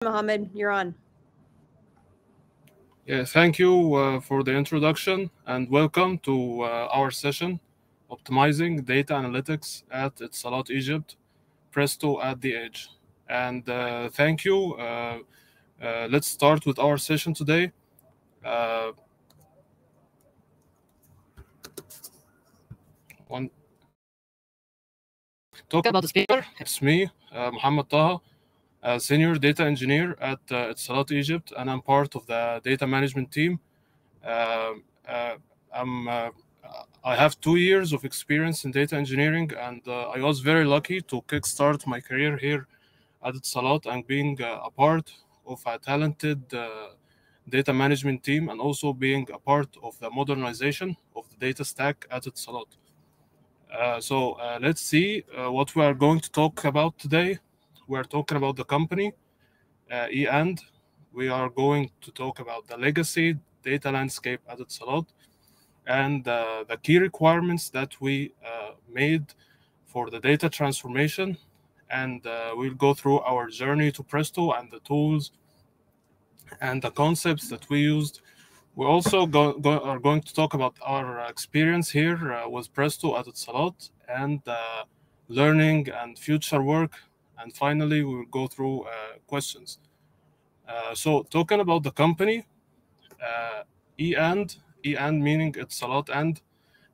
Mohammed, you're on. Yeah, thank you for the introduction and welcome to our session, Optimizing Data Analytics at Etisalat Egypt, Presto at the Edge. And thank you. Let's start with our session today. Uh, one talk about the speaker. It's me, Muhammad Taha, a senior data engineer at Etisalat Egypt, and I'm part of the data management team. Uh, uh, I'm I have 2 years of experience in data engineering, and I was very lucky to kickstart my career here at Etisalat and being a part of a talented data management team, and also being a part of the modernization of the data stack at Etisalat. So let's see what we are going to talk about today. We are talking about the company, and we are going to talk about the legacy data landscape at Etisalat and the key requirements that we made for the data transformation. And we'll go through our journey to Presto and the tools and the concepts that we used. We also are going to talk about our experience here with Presto at Etisalat and learning and future work. And finally, we will go through questions. So talking about the company, uh, e and meaning Etisalat, and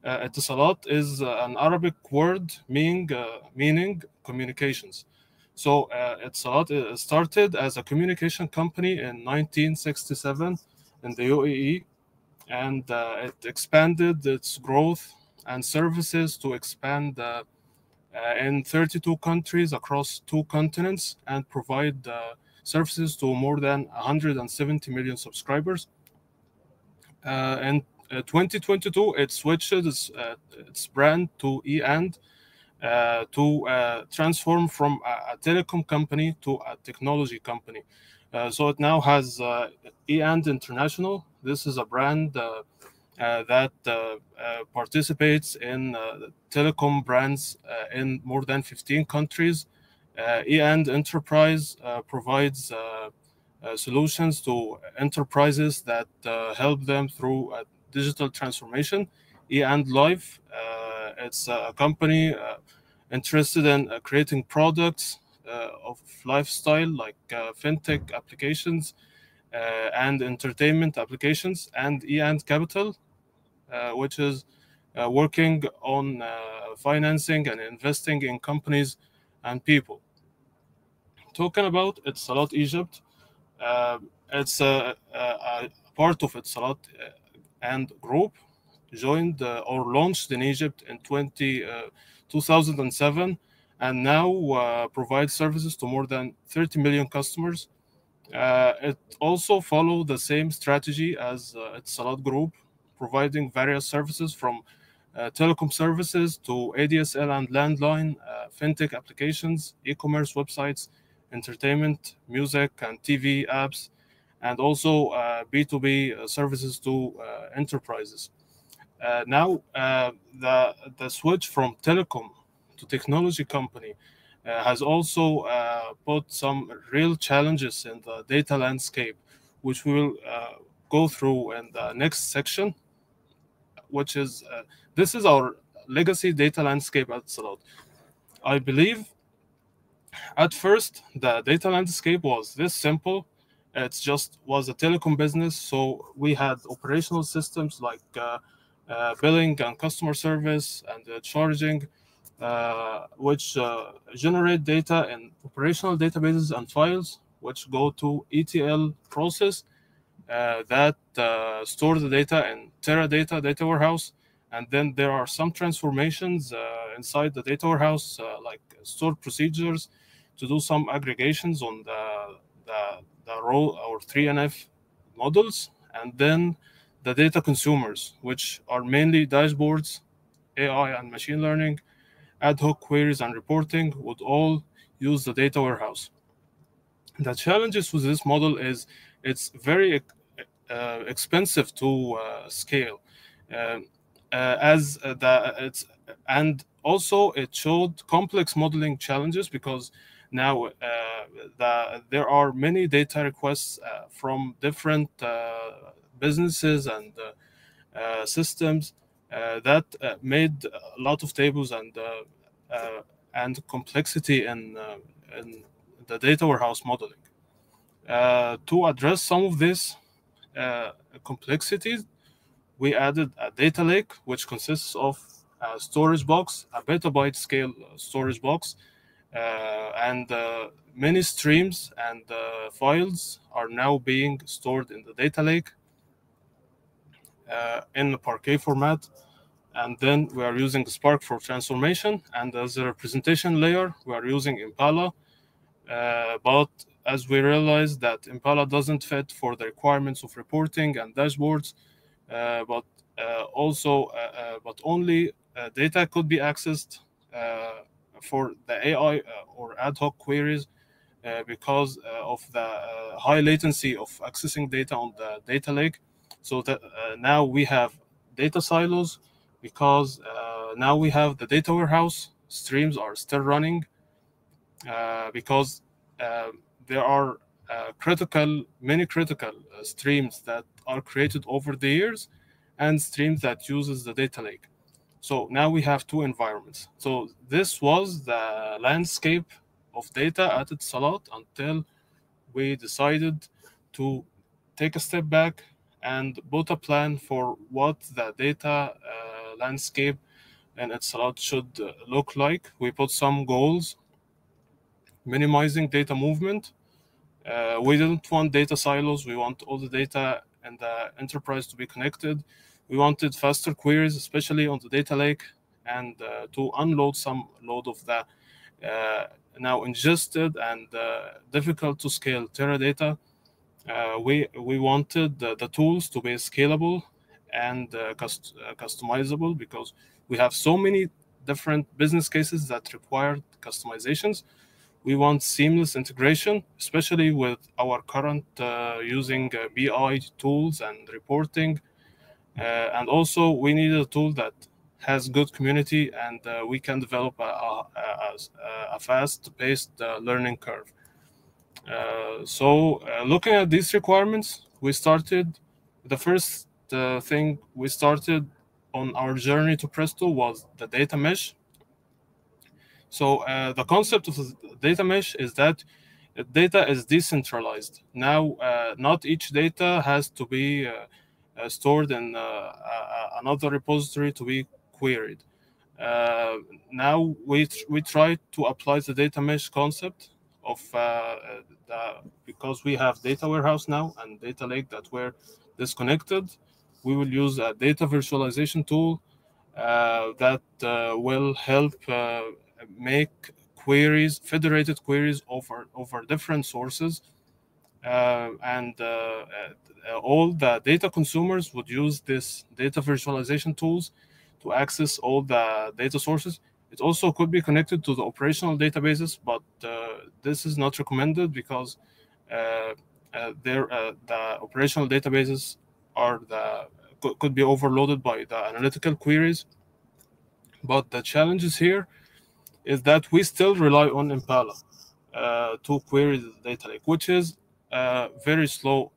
Etisalat is an Arabic word meaning communications. So Etisalat started as a communication company in 1967 in the UAE, and it expanded its growth and services to expand in 32 countries across 2 continents and provide services to more than 170 million subscribers. In 2022, it switched its brand to eAnd to transform from a telecom company to a technology company. So it now has eAnd International. This is a brand that participates in telecom brands in more than 15 countries. eAnd Enterprise provides solutions to enterprises that help them through digital transformation. eAnd Life, it's a company interested in creating products of lifestyle like fintech applications and entertainment applications, and eAnd Capital, which is working on financing and investing in companies and people. Talking about Etisalat Egypt, it's a part of Etisalat and group joined or launched in Egypt in 2007, and now provides services to more than 30 million customers. It also follows the same strategy as Etisalat Group, providing various services from telecom services to ADSL and landline, fintech applications, e-commerce websites, entertainment, music, and TV apps, and also B2B services to enterprises. Now, the switch from telecom to technology company has also put some real challenges in the data landscape, which we will go through in the next section, which is this is our legacy data landscape at Salot. I believe at first the data landscape was this simple. It just was a telecom business, so we had operational systems like billing and customer service and charging, which generate data in operational databases and files, which go to ETL process that store the data in Teradata data warehouse. And then there are some transformations inside the data warehouse, like stored procedures, to do some aggregations on the row or 3NF models, and then the data consumers, which are mainly dashboards, AI and machine learning, ad hoc queries and reporting, would all use the data warehouse. The challenges with this model is it's very expensive to scale, and also it showed complex modeling challenges because Now there are many data requests from different businesses and systems that made a lot of tables and complexity in the data warehouse modeling. To address some of this complexities, we added a data lake, which consists of a storage box, a petabyte scale storage box, and many streams and files are now being stored in the data lake in the Parquet format. And then we are using Spark for transformation. And as a representation layer, we are using Impala. But as we realized that Impala doesn't fit for the requirements of reporting and dashboards, but only data could be accessed for the AI or ad hoc queries because of the high latency of accessing data on the data lake. So that now we have data silos because now we have the data warehouse streams are still running because there are many critical streams that are created over the years and streams that uses the data lake. So now we have two environments. So this was the landscape of data at Etisalat until we decided to take a step back and put a plan for what the data landscape in Etisalat should look like. We put some goals, minimizing data movement. We didn't want data silos. We want all the data in the enterprise to be connected. We wanted faster queries, especially on the data lake, and to unload some load of the now ingested and difficult to scale Teradata. We wanted the tools to be scalable and customizable because we have so many different business cases that require customizations. We want seamless integration, especially with our current using BI tools and reporting. And also, we need a tool that has good community and we can develop a fast-paced learning curve. So looking at these requirements, we started, the first thing we started on our journey to Presto was the data mesh. So the concept of the data mesh is that data is decentralized. Now, not each data has to be stored in another repository to be queried. Now we try to apply the data mesh concept of because we have data warehouse now and data lake that were disconnected. We will use a data visualization tool that will help make queries, federated queries over different sources, and all the data consumers would use this data visualization tools to access all the data sources. It also could be connected to the operational databases, but this is not recommended because the operational databases could be overloaded by the analytical queries. But the challenges here is that we still rely on Impala to query the data lake, which is very slow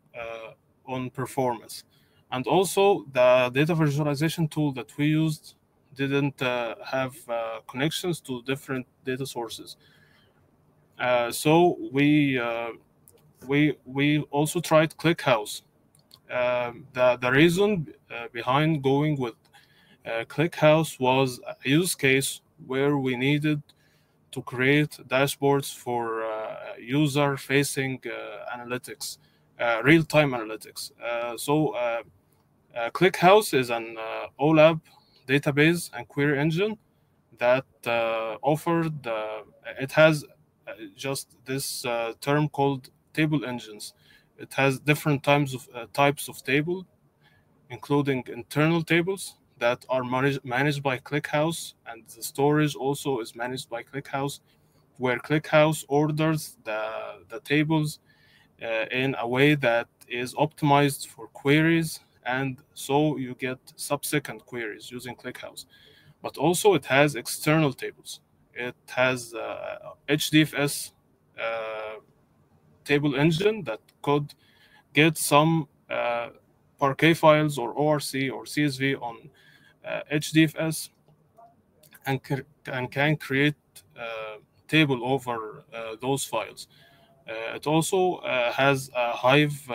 on performance. And also, the data visualization tool that we used didn't have connections to different data sources. So we also tried Clickhouse. The reason behind going with Clickhouse was a use case where we needed to create dashboards for user-facing analytics, real-time analytics. So Clickhouse is an OLAP database and query engine that offered, it has just this term called table engines. It has different types of table, including internal tables that are managed by Clickhouse, and the storage also is managed by Clickhouse, where Clickhouse orders the tables in a way that is optimized for queries, and so you get sub-second queries using Clickhouse. But also it has external tables. It has HDFS table engine that could get some Parquet files or ORC or CSV on HDFS and can create table over those files. It also has a Hive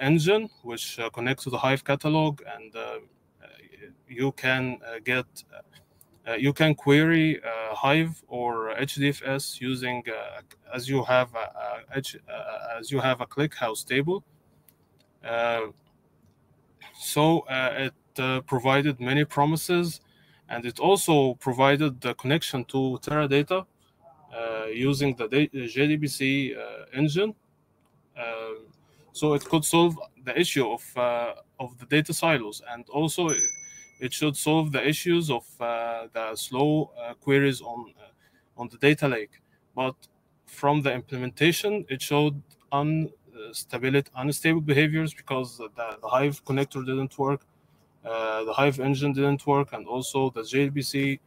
engine which connects to the Hive catalog, and you can get you can query Hive or HDFS using as you have as you have a Clickhouse table. So it provided many promises, and it also provided the connection to Teradata using the JDBC engine. So it could solve the issue of the data silos, and also it should solve the issues of the slow queries on the data lake. But from the implementation, it showed unstable behaviors because the Hive connector didn't work, the Hive engine didn't work, and also the JDBC.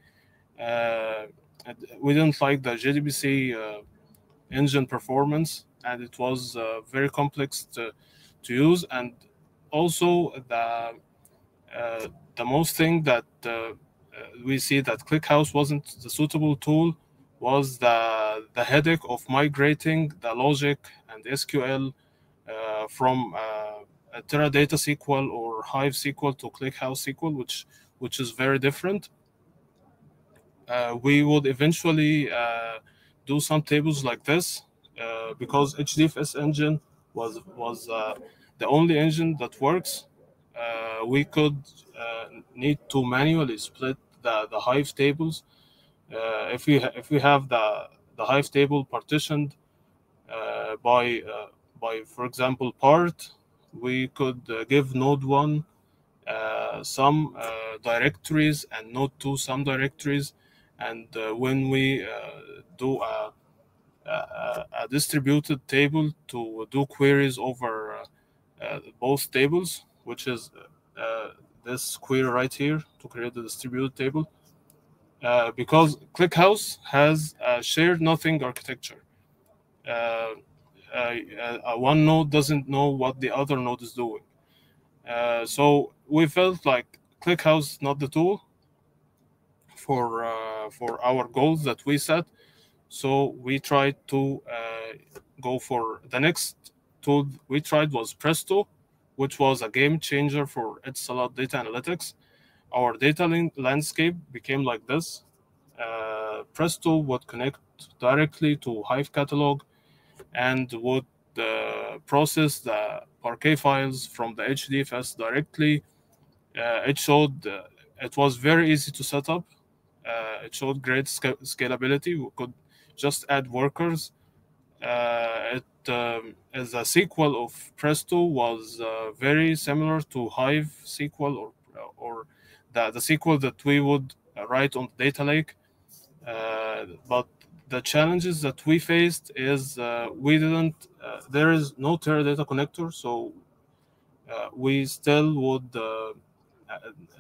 We didn't like the JDBC engine performance, and it was very complex to use. And also the most thing that we see that ClickHouse wasn't the suitable tool was the headache of migrating the logic and SQL from a Teradata SQL or Hive SQL to ClickHouse SQL, which is very different. We would eventually do some tables like this because HDFS engine was the only engine that works. We could need to manually split the Hive tables. If we have the Hive table partitioned by for example part, we could give node 1 some directories and node 2 some directories, and when we do a distributed table to do queries over both tables, which is this query right here to create the distributed table, because ClickHouse has a shared nothing architecture. One node doesn't know what the other node is doing. So we felt like ClickHouse is not the tool for our goals that we set. So we tried to go for the next tool we tried was Presto, which was a game changer for Etisalat data analytics. Our data landscape became like this. Presto would connect directly to Hive catalog and would process the Parquet files from the HDFS directly. It showed it was very easy to set up. It showed great scalability. We could just add workers. As a sequel of Presto was very similar to Hive SQL or the SQL that we would write on the data lake. But the challenges that we faced is we didn't. There is no Teradata connector, so we still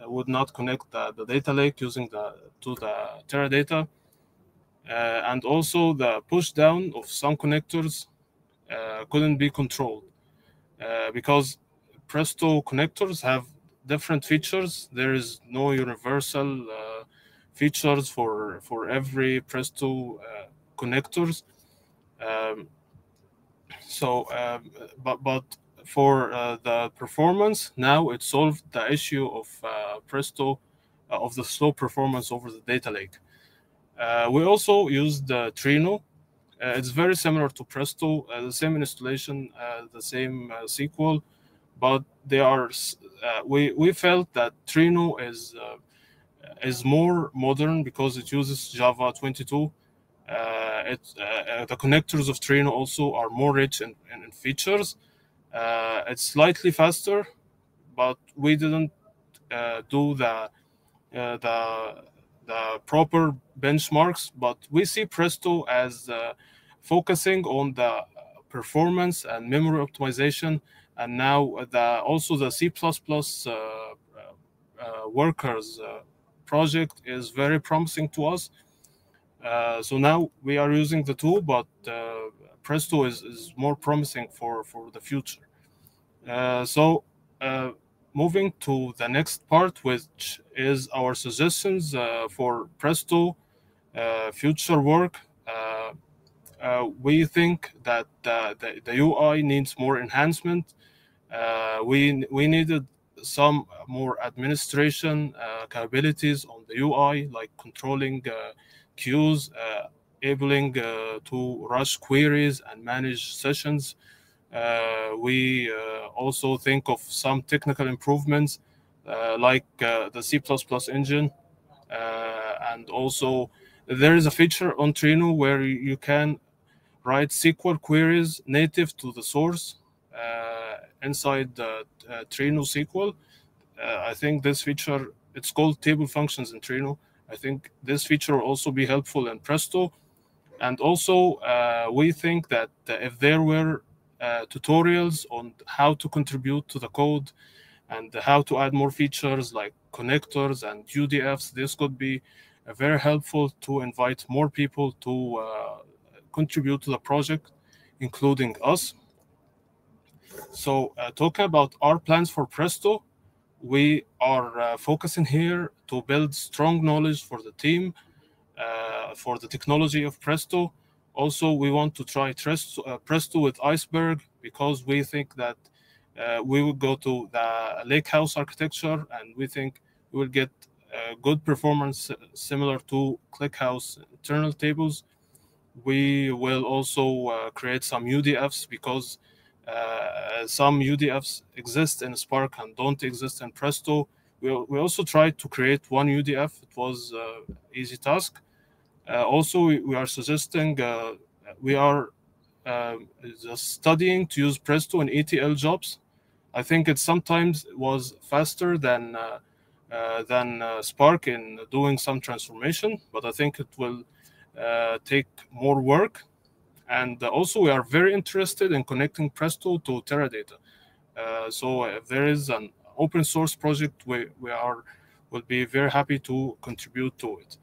would not connect the data lake using to the Teradata, and also the push down of some connectors couldn't be controlled because Presto connectors have different features. There is no universal features for every Presto connectors. But for the performance, now it solved the issue of Presto of the slow performance over the data lake. We also used Trino. It's very similar to Presto, the same installation, the same SQL, but they are. We felt that Trino is more modern because it uses Java 22. The connectors of Trino also are more rich in features. It's slightly faster, but we didn't do the proper benchmarks. But we see Presto as focusing on the performance and memory optimization, and now also the C++ workers project is very promising to us. So now we are using the tool, but Presto is more promising for the future. So moving to the next part, which is our suggestions for Presto future work. We think that the UI needs more enhancement. We needed some more administration capabilities on the UI, like controlling queues, enabling to rush queries and manage sessions. We also think of some technical improvements like the C++ engine. And also, there is a feature on Trino where you can write SQL queries native to the source inside the Trino SQL. I think this feature, it's called table functions in Trino. I think this feature will also be helpful in Presto. And also, we think that if there were tutorials on how to contribute to the code and how to add more features like connectors and UDFs, this could be very helpful to invite more people to contribute to the project, including us. So talking about our plans for Presto, we are focusing here to build strong knowledge for the team, for the technology of Presto. Also, we want to try Presto with Iceberg because we think that we will go to the Lakehouse architecture, and we think we will get good performance similar to Clickhouse internal tables. We will also create some UDFs because some UDFs exist in Spark and don't exist in Presto. We also tried to create one UDF. It was easy task. Also, we are suggesting, we are just studying to use Presto in ETL jobs. I think it sometimes was faster than Spark in doing some transformation, but I think it will take more work. And also, we are very interested in connecting Presto to Teradata. So if there is an open source project, will be very happy to contribute to it.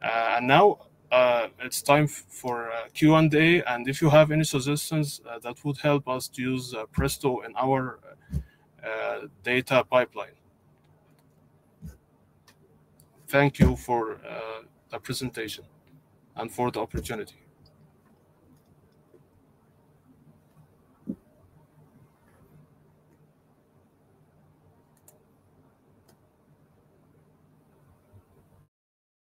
And now it's time for Q&A. And if you have any suggestions that would help us to use Presto in our data pipeline. Thank you for the presentation and for the opportunity.